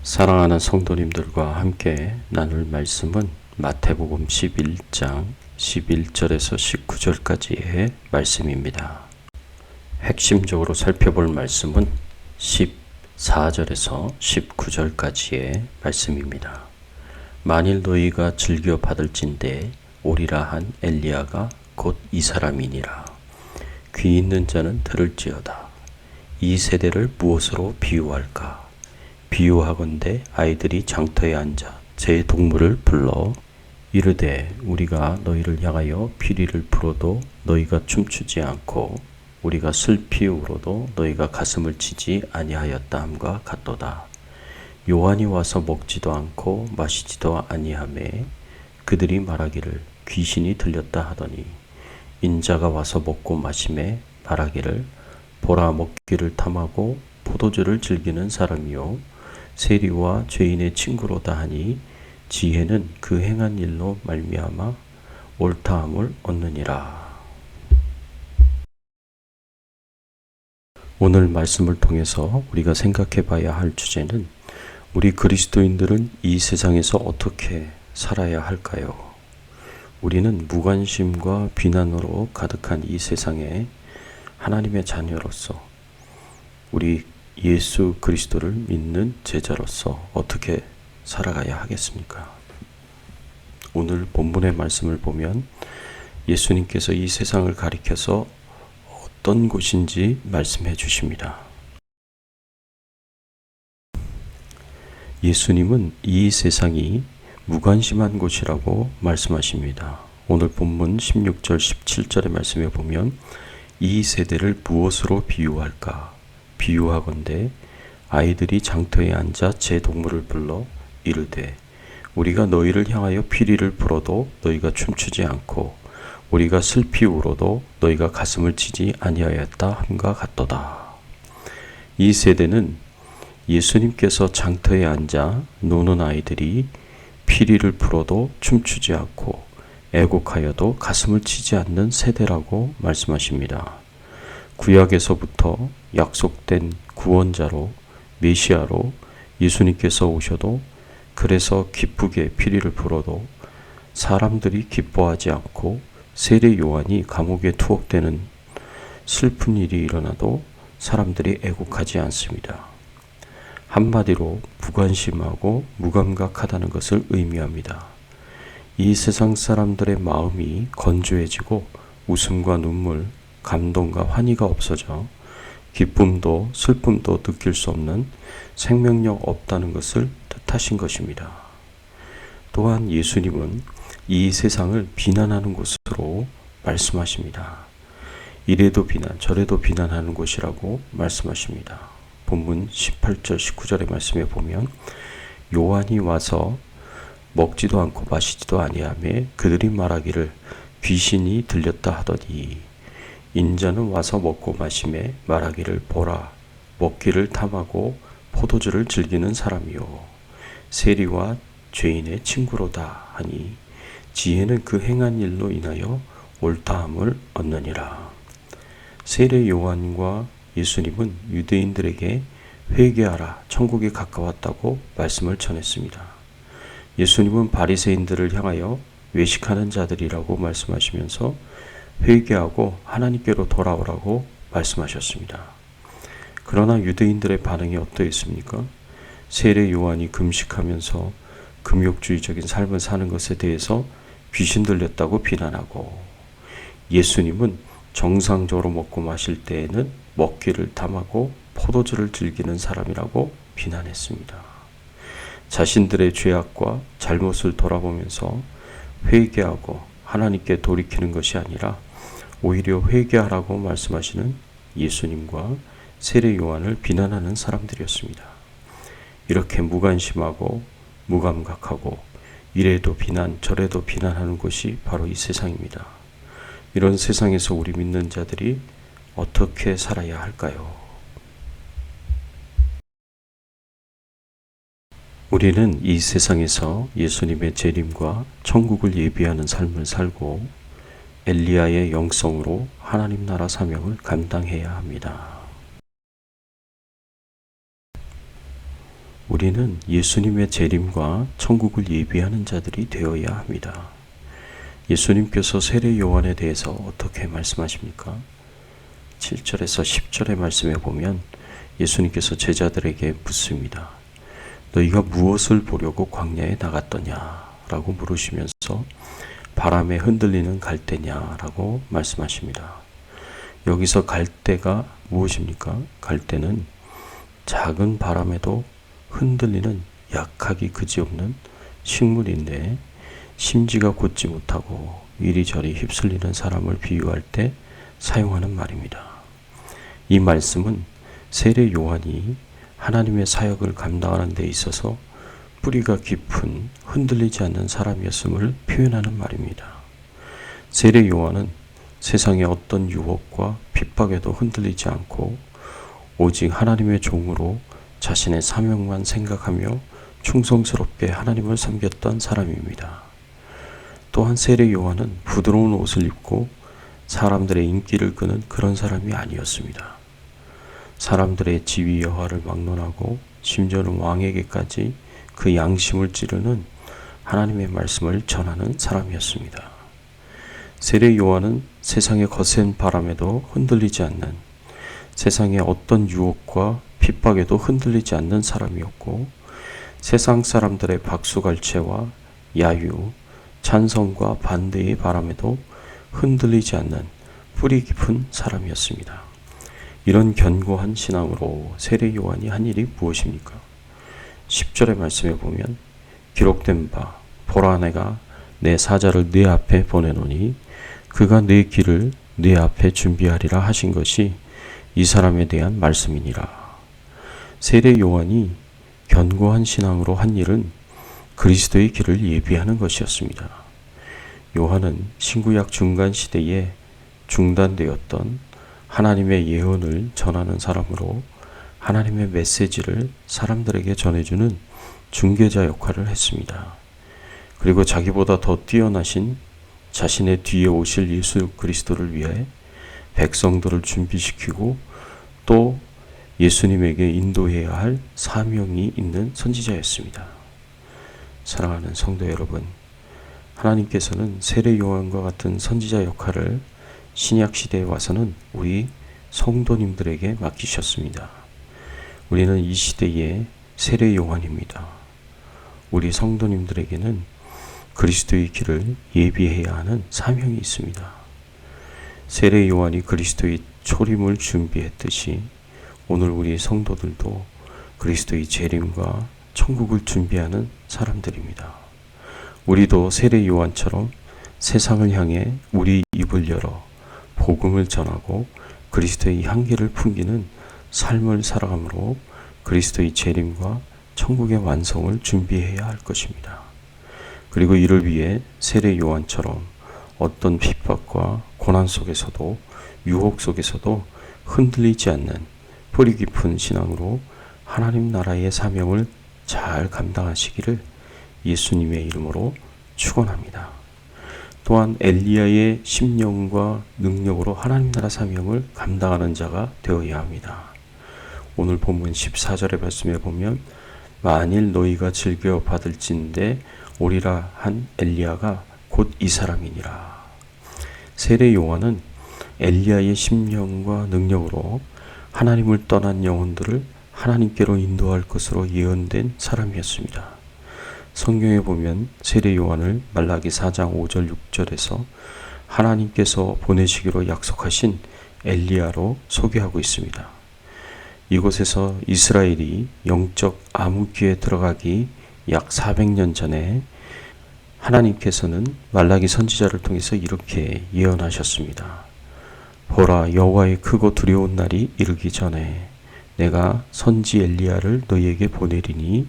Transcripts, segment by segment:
사랑하는 성도님들과 함께 나눌 말씀은 마태복음 11장 11절에서 19절까지의 말씀입니다. 핵심적으로 살펴볼 말씀은 14절에서 19절까지의 말씀입니다. 만일 너희가 즐겨 받을진대 오리라 한 엘리야가 곧 이 사람이니라. 귀 있는 자는 들을지어다. 이 세대를 무엇으로 비유할까? 비유하건대 아이들이 장터에 앉아 제 동물을 불러 이르되 우리가 너희를 향하여 피리를 불어도 너희가 춤추지 않고 우리가 슬피 울어도 너희가 가슴을 치지 아니하였다 함과 같도다. 요한이 와서 먹지도 않고 마시지도 아니하매 그들이 말하기를 귀신이 들렸다 하더니 인자가 와서 먹고 마시매 말하기를 보라 먹기를 탐하고 포도주를 즐기는 사람이요 세리와 죄인의 친구로다 하니 지혜는 그 행한 일로 말미암아 옳다함을 얻느니라. 오늘 말씀을 통해서 우리가 생각해 봐야 할 주제는 우리 그리스도인들은 이 세상에서 어떻게 살아야 할까요? 우리는 무관심과 비난으로 가득한 이 세상에 하나님의 자녀로서 우리 예수 그리스도를 믿는 제자로서 어떻게 살아가야 하겠습니까? 오늘 본문의 말씀을 보면 예수님께서 이 세상을 가리켜서 어떤 곳인지 말씀해 주십니다. 예수님은 이 세상이 무관심한 곳이라고 말씀하십니다. 오늘 본문 16절 17절의 말씀에 보면 이 세대를 무엇으로 비유할까? 비유하건대 아이들이 장터에 앉아 제 동물을 불러 이르되 우리가 너희를 향하여 피리를 불어도 너희가 춤추지 않고 우리가 슬피 울어도 너희가 가슴을 치지 아니하였다 함과 같도다. 이 세대는 예수님께서 장터에 앉아 노는 아이들이 피리를 불어도 춤추지 않고 애곡하여도 가슴을 치지 않는 세대라고 말씀하십니다. 구약에서부터 약속된 구원자로 메시아로 예수님께서 오셔도 그래서 기쁘게 피리를 불어도 사람들이 기뻐하지 않고 세례 요한이 감옥에 투옥되는 슬픈 일이 일어나도 사람들이 애곡하지 않습니다. 한마디로 무관심하고 무감각하다는 것을 의미합니다. 이 세상 사람들의 마음이 건조해지고 웃음과 눈물, 감동과 환희가 없어져 기쁨도 슬픔도 느낄 수 없는 생명력 없다는 것을 뜻하신 것입니다. 또한 예수님은 이 세상을 비난하는 곳으로 말씀하십니다. 이래도 비난, 저래도 비난하는 곳이라고 말씀하십니다. 본문 18절, 19절의 말씀에 보면 요한이 와서 먹지도 않고 마시지도 아니하며 그들이 말하기를 귀신이 들렸다 하더니 인자는 와서 먹고 마시매 말하기를 보라 먹기를 탐하고 포도주를 즐기는 사람이요 세리와 죄인의 친구로다 하니 지혜는 그 행한 일로 인하여 옳다함을 얻느니라. 세례 요한과 예수님은 유대인들에게 회개하라 천국이 가까웠다고 말씀을 전했습니다. 예수님은 바리새인들을 향하여 외식하는 자들이라고 말씀하시면서 회개하고 하나님께로 돌아오라고 말씀하셨습니다. 그러나 유대인들의 반응이 어떠했습니까? 세례 요한이 금식하면서 금욕주의적인 삶을 사는 것에 대해서 귀신 들렸다고 비난하고 예수님은 정상적으로 먹고 마실 때에는 먹기를 탐하고 포도주를 즐기는 사람이라고 비난했습니다. 자신들의 죄악과 잘못을 돌아보면서 회개하고 하나님께 돌이키는 것이 아니라 오히려 회개하라고 말씀하시는 예수님과 세례 요한을 비난하는 사람들이었습니다. 이렇게 무관심하고 무감각하고 이래도 비난 저래도 비난하는 곳이 바로 이 세상입니다. 이런 세상에서 우리 믿는 자들이 어떻게 살아야 할까요? 우리는 이 세상에서 예수님의 재림과 천국을 예비하는 삶을 살고 엘리야의 영성으로 하나님 나라 사명을 감당해야 합니다. 우리는 예수님의 재림과 천국을 예비하는 자들이 되어야 합니다. 예수님께서 세례 요한에 대해서 어떻게 말씀하십니까? 7절에서 10절의 말씀에 보면 예수님께서 제자들에게 묻습니다. 너희가 무엇을 보려고 광야에 나갔더냐? 라고 물으시면서 바람에 흔들리는 갈대냐라고 말씀하십니다. 여기서 갈대가 무엇입니까? 갈대는 작은 바람에도 흔들리는 약하기 그지없는 식물인데 심지가 곧지 못하고 이리저리 휩쓸리는 사람을 비유할 때 사용하는 말입니다. 이 말씀은 세례 요한이 하나님의 사역을 감당하는 데 있어서 뿌리가 깊은 흔들리지 않는 사람이었음을 표현하는 말입니다. 세례 요한은 세상의 어떤 유혹과 핍박에도 흔들리지 않고 오직 하나님의 종으로 자신의 사명만 생각하며 충성스럽게 하나님을 섬겼던 사람입니다. 또한 세례 요한은 부드러운 옷을 입고 사람들의 인기를 끄는 그런 사람이 아니었습니다. 사람들의 지위 여하를 막론하고 심지어는 왕에게까지 그 양심을 찌르는 하나님의 말씀을 전하는 사람이었습니다. 세례 요한은 세상의 거센 바람에도 흔들리지 않는, 세상의 어떤 유혹과 핍박에도 흔들리지 않는 사람이었고, 세상 사람들의 박수갈채와 야유, 찬성과 반대의 바람에도 흔들리지 않는 뿌리 깊은 사람이었습니다. 이런 견고한 신앙으로 세례 요한이 한 일이 무엇입니까? 10절의 말씀에 보면 기록된 바 보라 내가 내 사자를 네 앞에 보내노니 그가 네 길을 네 앞에 준비하리라 하신 것이 이 사람에 대한 말씀이니라. 세례 요한이 견고한 신앙으로 한 일은 그리스도의 길을 예비하는 것이었습니다. 요한은 신구약 중간 시대에 중단되었던 하나님의 예언을 전하는 사람으로 하나님의 메시지를 사람들에게 전해주는 중개자 역할을 했습니다. 그리고 자기보다 더 뛰어나신 자신의 뒤에 오실 예수 그리스도를 위해 백성들을 준비시키고 또 예수님에게 인도해야 할 사명이 있는 선지자였습니다. 사랑하는 성도 여러분, 하나님께서는 세례 요한과 같은 선지자 역할을 신약 시대에 와서는 우리 성도님들에게 맡기셨습니다. 우리는 이 시대의 세례 요한입니다. 우리 성도님들에게는 그리스도의 길을 예비해야 하는 사명이 있습니다. 세례 요한이 그리스도의 초림을 준비했듯이 오늘 우리 성도들도 그리스도의 재림과 천국을 준비하는 사람들입니다. 우리도 세례 요한처럼 세상을 향해 우리 입을 열어 복음을 전하고 그리스도의 향기를 풍기는 삶을 살아감으로 그리스도의 재림과 천국의 완성을 준비해야 할 것입니다. 그리고 이를 위해 세례 요한처럼 어떤 핍박과 고난 속에서도 유혹 속에서도 흔들리지 않는 뿌리 깊은 신앙으로 하나님 나라의 사명을 잘 감당하시기를 예수님의 이름으로 축원합니다. 또한 엘리야의 심령과 능력으로 하나님 나라 사명을 감당하는 자가 되어야 합니다. 오늘 본문 14절의 말씀에 보면 만일 너희가 즐겨 받을진대 오리라 한 엘리야가 곧 이 사람이니라. 세례 요한은 엘리야의 심령과 능력으로 하나님을 떠난 영혼들을 하나님께로 인도할 것으로 예언된 사람이었습니다. 성경에 보면 세례 요한을 말라기 4장 5절 6절에서 하나님께서 보내시기로 약속하신 엘리야로 소개하고 있습니다. 이곳에서 이스라엘이 영적 암흑기에 들어가기 약 400년 전에 하나님께서는 말라기 선지자를 통해서 이렇게 예언하셨습니다. 보라, 여호와의 크고 두려운 날이 이르기 전에 내가 선지 엘리야를 너희에게 보내리니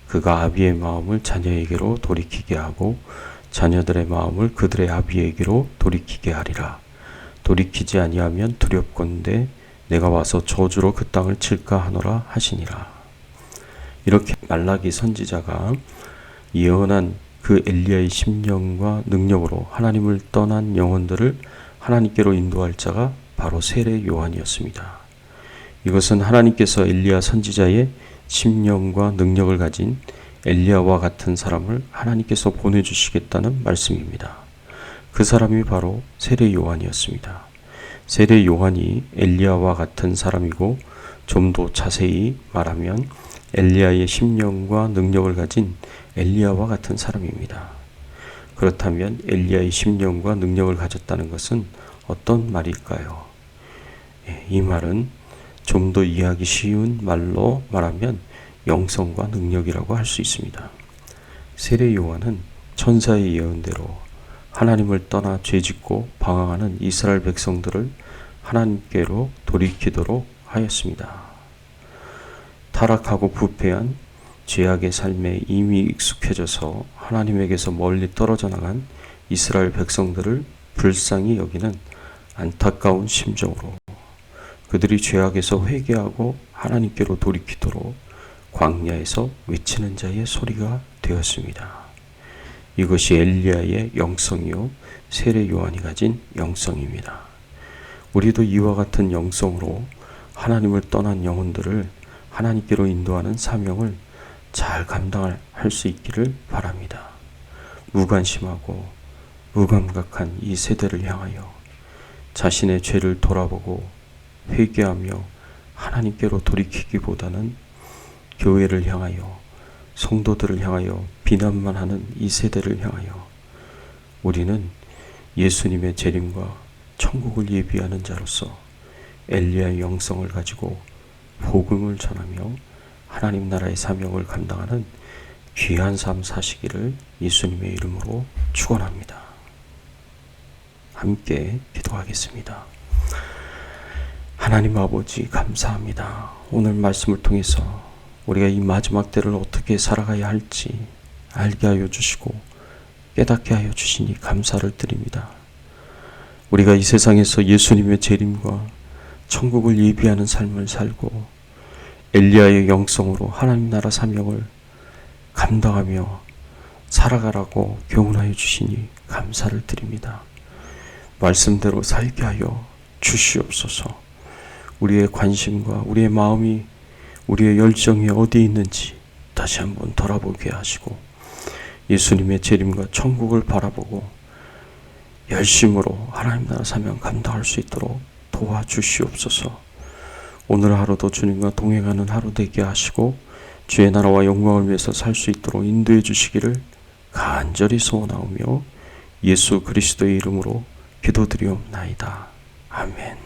그가 아비의 마음을 자녀에게로 돌이키게 하고 자녀들의 마음을 그들의 아비에게로 돌이키게 하리라. 돌이키지 아니하면 두렵건대 내가 와서 저주로 그 땅을 칠까 하노라 하시니라. 이렇게 말라기 선지자가 예언한 그 엘리야의 심령과 능력으로 하나님을 떠난 영혼들을 하나님께로 인도할 자가 바로 세례 요한이었습니다. 이것은 하나님께서 엘리야 선지자의 심령과 능력을 가진 엘리야와 같은 사람을 하나님께서 보내주시겠다는 말씀입니다. 그 사람이 바로 세례 요한이었습니다. 세례 요한이 엘리야와 같은 사람이고, 좀 더 자세히 말하면 엘리야의 심령과 능력을 가진 엘리야와 같은 사람입니다. 그렇다면 엘리야의 심령과 능력을 가졌다는 것은 어떤 말일까요? 이 말은 좀 더 이해하기 쉬운 말로 말하면 영성과 능력이라고 할 수 있습니다. 세례 요한은 천사의 예언대로 하나님을 떠나 죄짓고 방황하는 이스라엘 백성들을 하나님께로 돌이키도록 하였습니다. 타락하고 부패한 죄악의 삶에 이미 익숙해져서 하나님에게서 멀리 떨어져 나간 이스라엘 백성들을 불쌍히 여기는 안타까운 심정으로 그들이 죄악에서 회개하고 하나님께로 돌이키도록 광야에서 외치는 자의 소리가 되었습니다. 이것이 엘리야의 영성이요 세례 요한이 가진 영성입니다. 우리도 이와 같은 영성으로 하나님을 떠난 영혼들을 하나님께로 인도하는 사명을 잘 감당할 수 있기를 바랍니다. 무관심하고 무감각한 이 세대를 향하여 자신의 죄를 돌아보고 회개하며 하나님께로 돌이키기보다는 교회를 향하여, 성도들을 향하여 비난만 하는 이 세대를 향하여 우리는 예수님의 재림과 천국을 예비하는 자로서 엘리야의 영성을 가지고 복음을 전하며 하나님 나라의 사명을 감당하는 귀한 삶 사시기를 예수님의 이름으로 축원합니다. 함께 기도하겠습니다. 하나님 아버지, 감사합니다. 오늘 말씀을 통해서 우리가 이 마지막 때를 어떻게 살아가야 할지 알게 하여 주시고 깨닫게 하여 주시니 감사를 드립니다. 우리가 이 세상에서 예수님의 재림과 천국을 예비하는 삶을 살고 엘리야의 영성으로 하나님 나라 사명을 감당하며 살아가라고 교훈하여 주시니 감사를 드립니다. 말씀대로 살게 하여 주시옵소서. 우리의 관심과 우리의 마음이, 우리의 열정이 어디에 있는지 다시 한번 돌아보게 하시고 예수님의 재림과 천국을 바라보고 열심으로 하나님 나라 사명 감당할 수 있도록 도와주시옵소서. 오늘 하루도 주님과 동행하는 하루 되게 하시고 주의 나라와 영광을 위해서 살 수 있도록 인도해 주시기를 간절히 소원하오며 예수 그리스도의 이름으로 기도드리옵나이다. 아멘.